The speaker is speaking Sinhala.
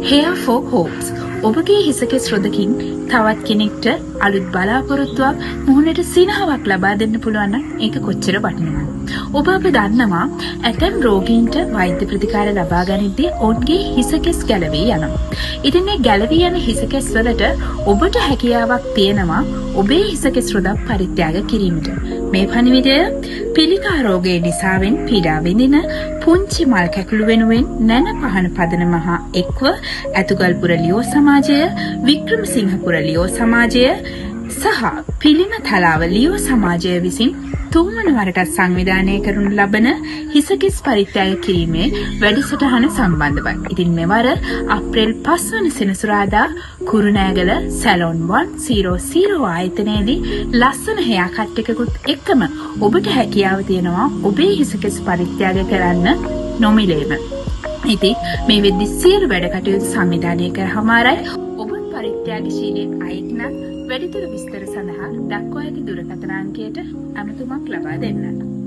Hair for hopes. ඔබගේ හිසකෙස් රොදකින් තවත් කෙනෙක්ට අලුත් බලාපොරොත්තුවක් මුහුණට සිනහවක් ලබා දෙන්න පුළුවන් නම් ඒක කොච්චර වටිනවද? ඔබ දන්නවා ඇතැම් රෝගීන්ට වෛද්‍ය ප්‍රතිකාර ලබා ගනිද්දී ඔවුන්ගේ හිසකෙස් ගැලවී යනවා. ඉතින් මේ ගැලවී යන හිසකෙස් වලට ඔබට හැකියාවක් තියෙනවා ඔබේ හිසකෙස් රොදක් පරිත්‍යාග කිරීමට. මේ පණිවිඩය පිළිකා රෝගයේ නිසාවෙන් පීඩා විඳින පුංචි මල් කැකුළු වෙනුවෙන් නැන පහන පදනම හා එක්ව ඇතුගල්පුර ලියෝ සමාජය, වික්‍රමසිංහපුර ලියෝ සමාජය සහ පිළිම තලාව ලියෝ සමාජය විසින් තුන්වන වරටත් සංවිධානය කරනු ලබන හිසකෙස් පරිත්‍යාග කිරීමේ වැඩසටහන සම්බන්ධවයි. ඉතින් මෙවර අප්‍රේල් 5 වන සෙනසුරාදා කුරුණෑගල සැලොන් 100 ආයතනයේදී ලස්සන හෙයා කට් එකකුත් එක්කම ඔබට හැකියාව තියෙනවා ඔබේ හිසකෙස් පරිත්‍යාග කරන්න නොමිලේම. ඉතින් මේ වෙද්දි සියලු වැඩ කටයුතු සංවිධානය කරහමාරයි. ඔබ පරිත්‍යාගශීලී අයෙක් නම් වැඩිදුර විස්තර සඳහා දක්වා ඇති දුරකථන අංකයට ඇමතුමක් ලබා දෙන්න.